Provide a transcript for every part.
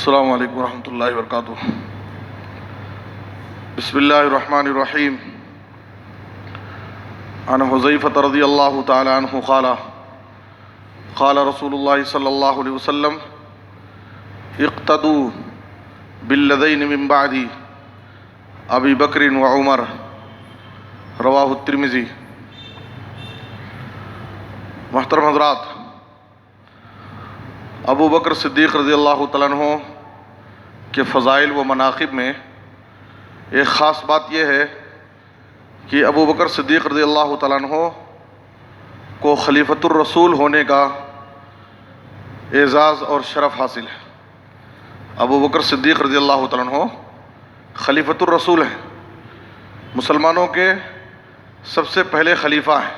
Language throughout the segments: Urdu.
السلام علیکم ورحمۃ اللہ وبرکاتہ۔ بسم اللہ الرحمن الرحیم۔ عن حذیفہ رضی اللہ تعالی عنہ قال قال رسول اللہ صلی اللہ علیہ وسلم اقتدوا بالذین من بعد ابی بکر و عمر، رواہ الترمذی۔ محترم حضرات، ابو بکر صدیق رضی اللہ تعالیٰ عنہ کے فضائل و مناقب میں ایک خاص بات یہ ہے کہ ابو بکر صدیق رضی اللہ تعالیٰ عنہ کو خلیفۃ الرسول ہونے کا اعزاز اور شرف حاصل ہے۔ ابو بکر صدیق رضی اللہ تعالیٰ عنہ خلیفۃ الرسول ہیں، مسلمانوں کے سب سے پہلے خلیفہ ہیں،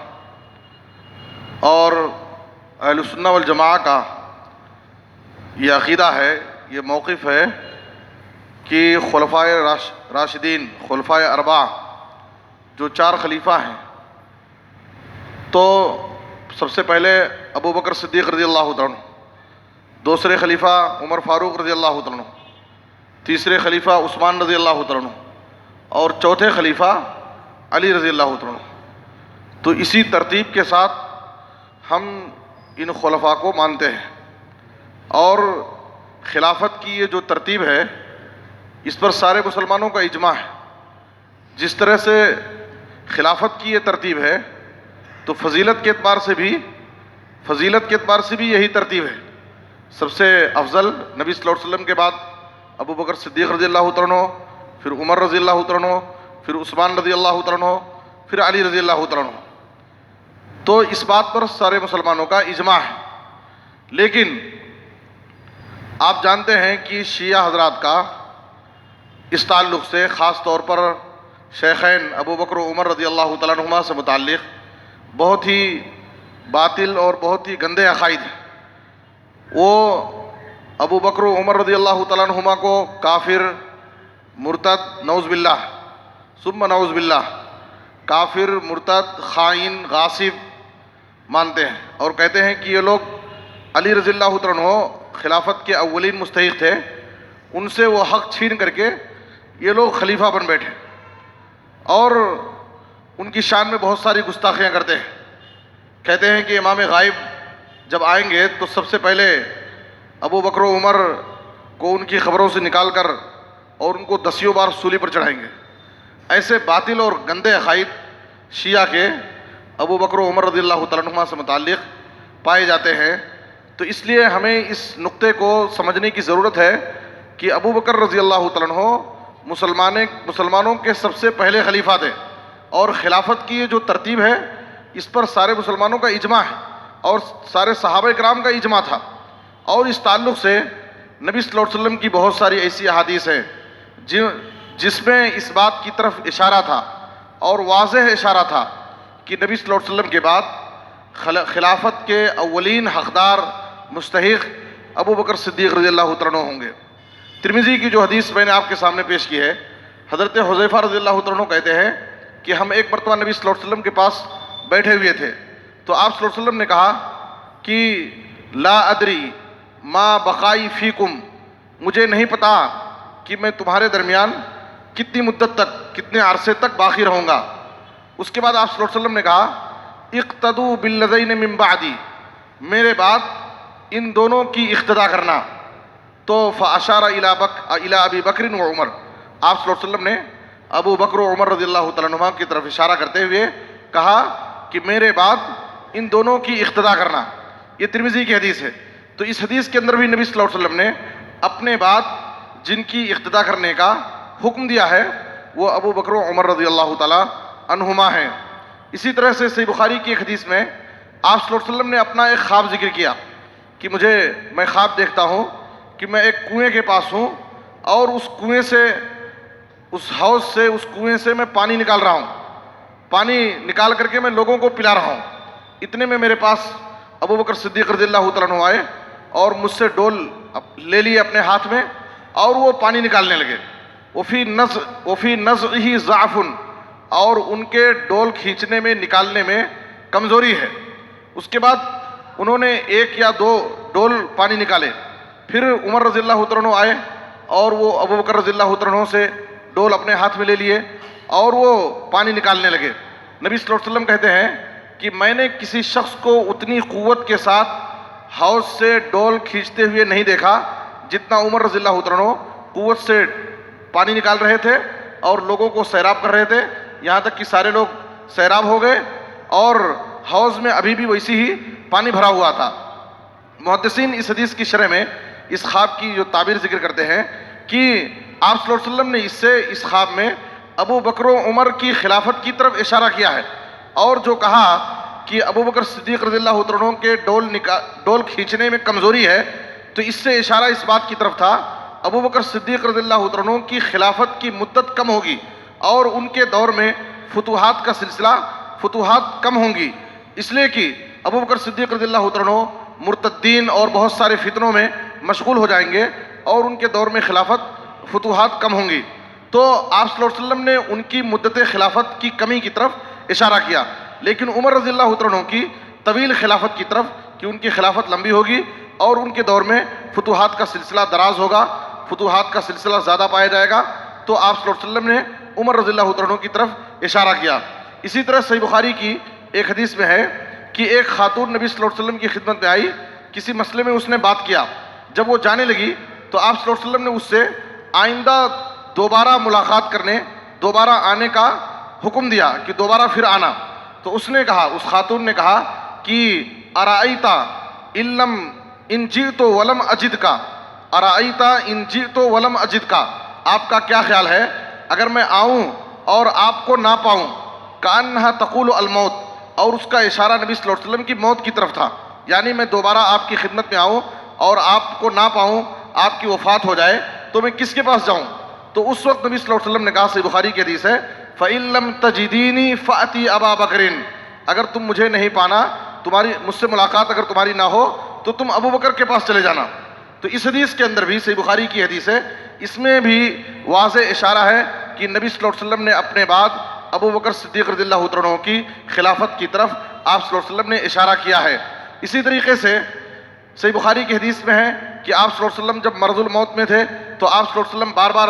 اور اہل السنہ والجماعہ کا یہ عقیدہ ہے، یہ موقف ہے کہ خلفائے راشدین، خلفائے اربعہ جو چار خلیفہ ہیں، تو سب سے پہلے ابو بکر صدیق رضی اللہ تعالیٰ عنہ، دوسرے خلیفہ عمر فاروق رضی اللہ تعالیٰ عنہ، تیسرے خلیفہ عثمان رضی اللہ تعالیٰ عنہ، اور چوتھے خلیفہ علی رضی اللہ تعالیٰ عنہ۔ تو اسی ترتیب کے ساتھ ہم ان خلفاء کو مانتے ہیں، اور خلافت کی یہ جو ترتیب ہے اس پر سارے مسلمانوں کا اجماع ہے۔ جس طرح سے خلافت کی یہ ترتیب ہے تو فضیلت کے اعتبار سے بھی یہی ترتیب ہے۔ سب سے افضل نبی صلی اللہ علیہ وسلم کے بعد ابو بکر صدیق رضی اللہ تعالیٰ عنہ، پھر عمر رضی اللہ تعالیٰ عنہ، پھر عثمان رضی اللہ تعالیٰ عنہ، پھر علی رضی اللہ تعالیٰ عنہ۔ تو اس بات پر سارے مسلمانوں کا اجماع ہے۔ لیکن آپ جانتے ہیں کہ شیعہ حضرات کا اس تعلق سے، خاص طور پر شیخین ابو بکر و عمر رضی اللہ تعالیٰ عنہما سے متعلق بہت ہی باطل اور بہت ہی گندے عقائد ہیں۔ وہ ابو بکر و عمر رضی اللہ تعالیٰ عنہما کو کافر، مرتد، نعوذ باللہ ثم نعوذ باللہ، کافر، مرتد، خائن، غاصب مانتے ہیں، اور کہتے ہیں کہ یہ لوگ علی رضی اللہ تعالیٰ عنہ خلافت کے اولین مستحق تھے، ان سے وہ حق چھین کر کے یہ لوگ خلیفہ بن بیٹھے، اور ان کی شان میں بہت ساری گستاخیاں کرتے ہیں۔ کہتے ہیں کہ امام غائب جب آئیں گے تو سب سے پہلے ابو بکر و عمر کو ان کی خبروں سے نکال کر اور ان کو دسیوں بار سولی پر چڑھائیں گے۔ ایسے باطل اور گندے عقائد شیعہ کے ابو بکر و عمر رضی اللہ تعالیٰ عنہما سے متعلق پائے جاتے ہیں۔ تو اس لیے ہمیں اس نقطے کو سمجھنے کی ضرورت ہے کہ ابو بکر رضی اللہ تعالیٰ عنہ مسلمانوں کے سب سے پہلے خلیفہ تھے، اور خلافت کی یہ جو ترتیب ہے اس پر سارے مسلمانوں کا اجماع ہے، اور سارے صحابہ کرام کا اجماع تھا۔ اور اس تعلق سے نبی صلی اللہ علیہ وسلم کی بہت ساری ایسی احادیث ہیں جس میں اس بات کی طرف اشارہ تھا، اور واضح اشارہ تھا کہ نبی صلی اللہ علیہ وسلم کے بعد خلافت کے اولین حقدار، مستحق ابو بکر صدیق رضی اللہ تعالیٰ عنہ ہوں گے۔ ترمذی کی جو حدیث میں نے آپ کے سامنے پیش کی ہے، حضرت حذیفہ رضی اللہ تعالیٰ عنہ کہتے ہیں کہ ہم ایک مرتبہ نبی صلی اللہ علیہ وسلم کے پاس بیٹھے ہوئے تھے، تو آپ صلی اللہ علیہ وسلم نے کہا کہ لا ادری ما بقائی فیکم، مجھے نہیں پتا کہ میں تمہارے درمیان کتنی مدت تک، کتنے عرصے تک باقی رہوں گا۔ اس کے بعد آپ صلی اللہ علیہ وسلم نے کہا اقتدوا بالذین من بعدی، میرے بعد ان دونوں کی اقتدا کرنا۔ تو فاشار الی ابی بکر و عمر، آپ صلی اللہ علیہ وسلم نے ابو بکر و عمر رضی اللہ تعالیٰ عنہما کی طرف اشارہ کرتے ہوئے کہا کہ میرے بعد ان دونوں کی اقتدا کرنا۔ یہ ترمذی کی حدیث ہے۔ تو اس حدیث کے اندر بھی نبی صلی اللہ علیہ وسلم نے اپنے بعد جن کی اقتدا کرنے کا حکم دیا ہے وہ ابو بکر و عمر رضی اللہ تعالیٰ عنہما ہیں۔ اسی طرح سے صحیح بخاری کی ایک حدیث میں آپ صلی اللہ علیہ وسلم نے اپنا ایک خواب ذکر کیا کہ میں خواب دیکھتا ہوں کہ میں ایک کنویں کے پاس ہوں، اور اس کنویں سے، اس حوض سے، اس کنویں سے میں پانی نکال رہا ہوں، پانی نکال کر کے میں لوگوں کو پلا رہا ہوں۔ اتنے میں میرے پاس ابو بکر صدیق رضی اللہ تعالیٰ عنہ آئے اور مجھ سے ڈول لے لی اپنے ہاتھ میں، اور وہ پانی نکالنے لگے۔ وفی نزعہ ضعف، اور ان کے ڈول کھینچنے میں، نکالنے میں کمزوری ہے۔ اس کے بعد انہوں نے ایک یا دو ڈول پانی نکالے، پھر عمر رضی اللہ عنہ آئے اور وہ ابو بکر رضی اللہ عنہ سے ڈول اپنے ہاتھ میں لے لیے اور وہ پانی نکالنے لگے۔ نبی صلی اللہ علیہ وسلم کہتے ہیں کہ میں نے کسی شخص کو اتنی قوت کے ساتھ حوض سے ڈول کھینچتے ہوئے نہیں دیکھا جتنا عمر رضی اللہ عنہ قوت سے پانی نکال رہے تھے اور لوگوں کو سیراب کر رہے تھے، یہاں تک کہ سارے لوگ سیراب ہو گئے اور حوض میں ابھی بھی ویسی ہی پانی بھرا ہوا تھا۔ محدثین اس حدیث کی شرح میں اس خواب کی جو تعبیر ذکر کرتے ہیں کہ آپ صلی اللہ علیہ وسلم نے اس خواب میں ابو بکر و عمر کی خلافت کی طرف اشارہ کیا ہے، اور جو کہا کہ ابو بکر صدیق رضی اللہ عنہ کے ڈول کھینچنے میں کمزوری ہے، تو اس سے اشارہ اس بات کی طرف تھا ابو بکر صدیق رضی اللہ عنہ کی خلافت کی مدت کم ہوگی اور ان کے دور میں فتوحات کم ہوں گی، اس لیے کہ ابو بکر صدیق رضی اللہ عنہ مرتدین اور بہت سارے فتنوں میں مشغول ہو جائیں گے اور ان کے دور میں فتوحات کم ہوں گی۔ تو آپ صلی اللہ علیہ وسلم نے ان کی مدت خلافت کی کمی کی طرف اشارہ کیا، لیکن عمر رضی اللہ عنہ کی طویل خلافت کی طرف کہ ان کی خلافت لمبی ہوگی اور ان کے دور میں فتوحات کا سلسلہ دراز ہوگا، فتوحات کا سلسلہ زیادہ پایا جائے گا، تو آپ صلی اللہ علیہ وسلم نے عمر رضی اللہ عنہ کی طرف اشارہ کیا۔ اسی طرح صحیح بخاری کی ایک حدیث میں ہے کہ ایک خاتون نبی صلی اللہ علیہ وسلم کی خدمت میں آئی، کسی مسئلے میں اس نے بات کیا، جب وہ جانے لگی تو آپ صلی اللہ علیہ وسلم نے اس سے آئندہ دوبارہ ملاقات کرنے، دوبارہ آنے کا حکم دیا کہ دوبارہ پھر آنا۔ تو اس خاتون نے کہا کہ ارائیتا ان جئت ولم اجد کا، ارائیتا ان جئت ولم اجد کا، آپ کا کیا خیال ہے اگر میں آؤں اور آپ کو نہ پاؤں؟ کانہا تقول الموت، اور اس کا اشارہ نبی صلی اللہ علیہ وسلم کی موت کی طرف تھا، یعنی میں دوبارہ آپ کی خدمت میں آؤں اور آپ کو نہ پاؤں، آپ کی وفات ہو جائے تو میں کس کے پاس جاؤں؟ تو اس وقت نبی صلی اللہ علیہ وسلم نے کہا، صحیح بخاری کی حدیث ہے، فَإِن لَمْ تَجِدِينِي فَأْتِي أَبَا بَكْرٍ، اگر تم مجھے نہیں پانا، مجھ سے ملاقات اگر تمہاری نہ ہو تو تم ابو بکر کے پاس چلے جانا۔ تو اس حدیث کے اندر بھی، صحیح بخاری کی حدیث ہے، اس میں بھی واضح اشارہ ہے کہ نبی صلی اللہ علیہ وسلم نے اپنے بعد ابو بکر صدیق رضی اللہ عنہ کی خلافت کی طرف آپ صلی اللہ علیہ وسلم نے اشارہ کیا ہے۔ اسی طریقے سے صحیح بخاری کی حدیث میں ہے کہ آپ صلی اللہ علیہ وسلم جب مرض الموت میں تھے تو آپ صلی اللہ علیہ وسلم بار بار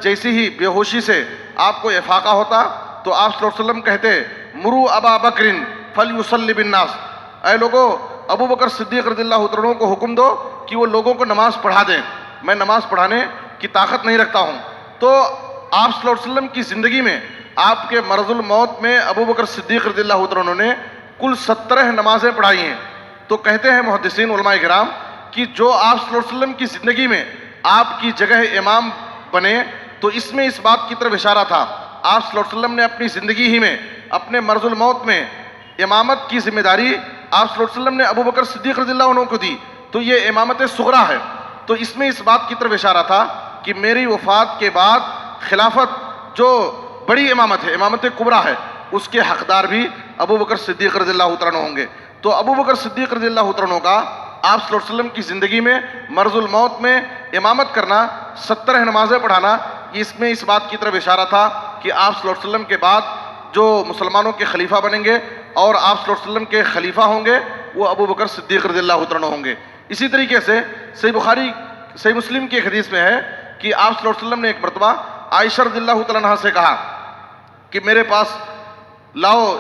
جیسی ہی بے ہوشی سے آپ کو افاقہ ہوتا تو آپ صلی اللہ علیہ وسلم کہتے، مرو ابا بکر فلیصلی بالناس، اے لوگو ابو بکر صدیق رضی اللہ عنہ کو حکم دو کہ وہ لوگوں کو نماز پڑھا دیں، میں نماز پڑھانے کی طاقت نہیں رکھتا ہوں۔ تو آپ صلی اللہ علیہ وسلم کی زندگی میں، آپ کے مرض الموت میں ابو بکر صدیق رضی اللہ عنہ نے کل 17 نمازیں پڑھائی ہیں۔ تو کہتے ہیں محدثین علماء کرام کہ جو آپ صلی اللہ علیہ وسلم کی زندگی میں آپ کی جگہ امام بنے، تو اس میں اس بات کی طرف اشارہ تھا آپ صلی اللہ علیہ وسلم نے اپنی زندگی ہی میں، اپنے مرض الموت میں امامت کی ذمہ داری آپ صلی اللہ علیہ وسلم نے ابو بکر صدیق رضی اللہ عنہ کو دی، تو یہ امامت صغریٰ ہے۔ تو اس میں اس بات کی طرف اشارہ تھا کہ میری وفات کے بعد خلافت جو بڑی امامت ہے، امامت کبریٰ ہے، اس کے حقدار بھی ابو بکر صدیق رضی اللہ عنہ ہوں گے۔ تو ابو بکر صدیق رضی اللہ عنہ کا آپ صلی اللہ علیہ وسلم کی زندگی میں مرض الموت میں امامت کرنا، 17 نمازیں پڑھانا، اس میں اس بات کی طرف اشارہ تھا کہ آپ صلی اللہ علیہ وسلم کے بعد جو مسلمانوں کے خلیفہ بنیں گے اور آپ صلی اللہ علیہ وسلم کے خلیفہ ہوں گے وہ ابو بکر صدیق رضی اللہ عنہ ہوں گے۔ اسی طریقے سے صحیح مسلم کی ایک حدیث میں ہے کہ آپ صلی اللہ علیہ وسلم نے ایک مرتبہ عائشہ رضی اللہ تعالیٰ عنہا سے کہا کہ میرے پاس لاؤ،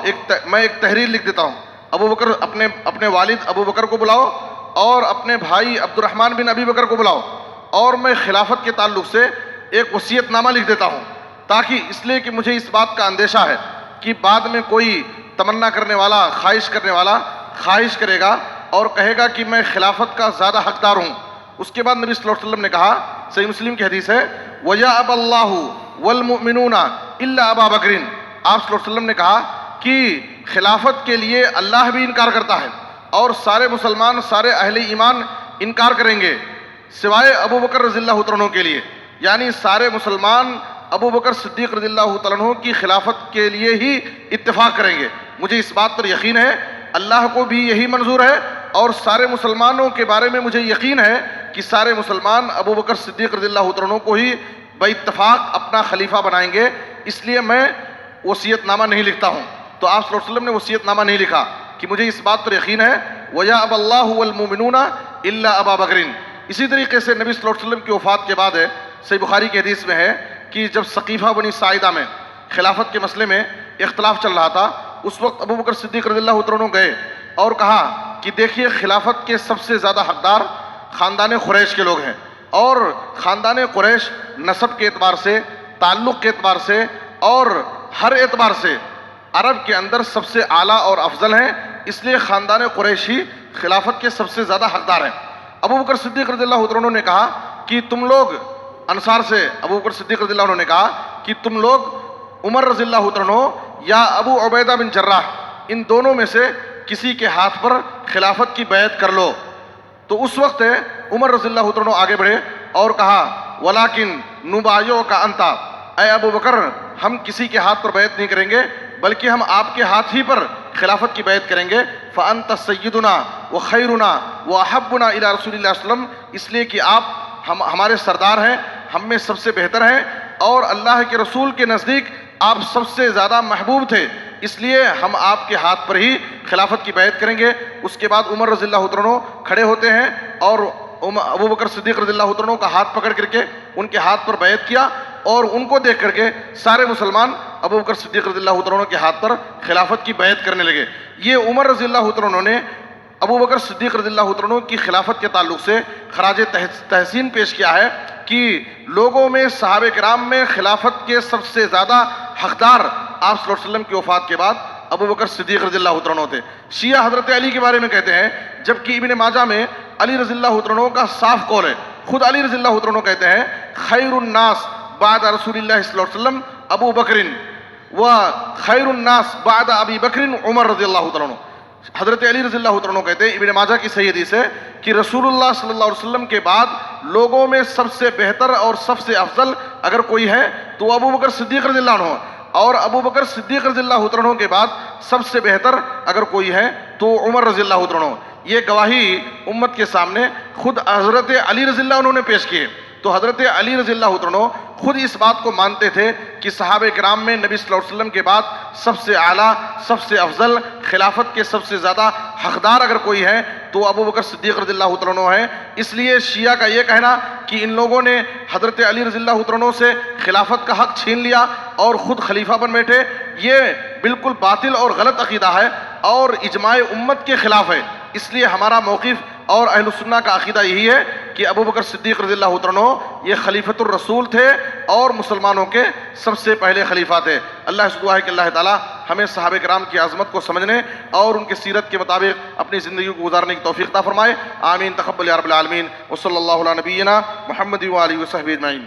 میں ایک تحریر لکھ دیتا ہوں، ابو بکر اپنے والد ابو بکر کو بلاؤ اور اپنے بھائی عبد الرحمن بن ابی بکر کو بلاؤ، اور میں خلافت کے تعلق سے ایک وصیت نامہ لکھ دیتا ہوں، تاکہ اس لیے کہ مجھے اس بات کا اندیشہ ہے کہ بعد میں کوئی تمنا کرنے والا، خواہش کرنے والا خواہش کرے گا اور کہے گا کہ میں خلافت کا زیادہ حقدار ہوں۔ اس کے بعد نبی صلی اللہ علیہ وسلم نے کہا، صحیح مسلم کی حدیث ہے، وَيَأْبَى اللَّهُ وَالْمُؤْمِنُونَ إِلَّا أَبَا بَكْرٍ، آپ صلی اللہ علیہ وسلم نے کہا کہ خلافت کے لیے اللہ بھی انکار کرتا ہے اور سارے مسلمان، سارے اہل ایمان انکار کریں گے سوائے ابو بکر رضی اللہ عنہ کے لیے، یعنی سارے مسلمان ابو بکر صدیق رضی اللہ تعالیٰ عنہ کی خلافت کے لیے ہی اتفاق کریں گے۔ مجھے اس بات پر یقین ہے، اللہ کو بھی یہی منظور ہے، اور سارے مسلمانوں کے بارے میں مجھے یقین ہے کہ سارے مسلمان ابو بکر صدیق رضی اللہ عنہ کو ہی باتفاق اپنا خلیفہ بنائیں گے، اس لیے میں وصیت نامہ نہیں لکھتا ہوں۔ تو آپ صلی اللہ علیہ وسلم نے وصیت نامہ نہیں لکھا کہ مجھے اس بات پر یقین ہے، وَيَأْبَى اللَّهُ وَالْمُؤْمِنُونَ إِلَّا أَبَا بَكْرٍ، اسی طریقے سے نبی صلی اللہ علیہ وسلم کی وفات کے بعد ہے، صحیح بخاری کی حدیث میں ہے کہ جب ثقیفہ بنی ساعدہ میں خلافت کے مسئلے میں اختلاف چل رہا تھا، اس وقت ابو بکر صدیق رضی اللہ عنہ گئے اور کہا کہ دیکھیے خلافت کے سب سے زیادہ حقدار خاندان قریش کے لوگ ہیں، اور خاندان قریش نسب کے اعتبار سے، تعلق کے اعتبار سے اور ہر اعتبار سے عرب کے اندر سب سے اعلیٰ اور افضل ہیں، اس لیے خاندان قریش ہی خلافت کے سب سے زیادہ حقدار ہیں۔ ابو بکر صدیق رضی اللہ عنہ نے کہا کہ تم لوگ انصار سے، ابو بکر صدیق رضی اللہ عنہ نے کہا کہ تم لوگ عمر رضی اللہ عنہ یا ابو عبیدہ بن جراح، ان دونوں میں سے کسی کے ہاتھ پر خلافت کی بیعت کر لو۔ تو اس وقت عمر رضی اللہ عنہ آگے بڑھے اور کہا ولیکن نبایعک انت، اے ابو بکر ہم کسی کے ہاتھ پر بیعت نہیں کریں گے بلکہ ہم آپ کے ہاتھ ہی پر خلافت کی بیعت کریں گے۔ فانت سیدنا وخیرنا واحبنا الی رسول اللہ صلی اللہ علیہ وسلم، اس لیے کہ آپ ہمارے سردار ہیں، ہم میں سب سے بہتر ہیں، اور اللہ کے رسول کے نزدیک آپ سب سے زیادہ محبوب تھے، اس لیے ہم آپ کے ہاتھ پر ہی خلافت کی بیعت کریں گے۔ اس کے بعد عمر رضی اللہ عنہ کھڑے ہوتے ہیں اور ابو بکر صدیق رضی اللہ عنہ کا ہاتھ پکڑ کر کے ان کے ہاتھ پر بیعت کیا، اور ان کو دیکھ کر کے سارے مسلمان ابو بکر صدیق رضی اللہ عنہ کے ہاتھ پر خلافت کی بیعت کرنے لگے۔ یہ عمر رضی اللہ عنہ نے ابو بکر صدیق رضی اللہ عنہ کی خلافت کے تعلق سے خراج تحسین پیش کیا ہے کہ لوگوں میں، صحابہ کرام میں خلافت کے سب سے زیادہ حقدار آپ صلی اللہ علیہ وسلم کی وفات کے بعد ابو بکر صدیق رضی اللہ عنہ تھے۔ شیعہ حضرت علی کے بارے میں کہتے ہیں، جبکہ ابن ماجہ میں علی رضی اللہ عنہ کا صاف قول ہے، خود علی رضی اللہ عنہ کہتے ہیں خیر الناس بعد رسول اللہ صلی اللہ علیہ وسلم ابو بکر و خیر الناس بعد ابی بکر عمر رضی اللہ عنہ۔ حضرت علی رضی اللہ عنہ کہتے ہیں، ابن ماجہ کی صحیح حدیث ہے کہ رسول اللہ صلی اللہ علیہ وسلم کے بعد لوگوں میں سب سے بہتر اور سب سے افضل اگر کوئی ہے تو ابو بکر صدیق رضی اللہ عنہ، اور ابو بکر صدیق رضی اللہ عنہ کے بعد سب سے بہتر اگر کوئی ہے تو عمر رضی اللہ عنہ۔ یہ گواہی امت کے سامنے خود حضرت علی رضی اللہ عنہ نے پیش کی ہے۔ تو حضرت علی رضی اللہ عنہ خود اس بات کو مانتے تھے کہ صحابہ کرام میں نبی صلی اللہ علیہ وسلم کے بعد سب سے اعلیٰ، سب سے افضل، خلافت کے سب سے زیادہ حقدار اگر کوئی ہے تو ابو بکر صدیق رضی اللہ عنہ ہے۔ اس لیے شیعہ کا یہ کہنا کہ ان لوگوں نے حضرت علی رضی اللہ عنہ سے خلافت کا حق چھین لیا اور خود خلیفہ بن بیٹھے، یہ بالکل باطل اور غلط عقیدہ ہے اور اجماع امت کے خلاف ہے۔ اس لیے ہمارا موقف اور اہل السنہ کا عقیدہ یہی ہے کہ ابو بکر صدیق رضی اللہ عنہ یہ خلیفۃ الرسول تھے اور مسلمانوں کے سب سے پہلے خلیفہ تھے۔ اللہ سے دعا ہے کہ اللہ تعالیٰ ہمیں صحابہ کرام کی عظمت کو سمجھنے اور ان کی سیرت کے مطابق اپنی زندگی کو گزارنے کی توفیق عطا فرمائے۔ آمین، تقبل یا رب العالمین، وصلی اللہ علی نبینا محمد و آلہ وصحبہ اجمعین۔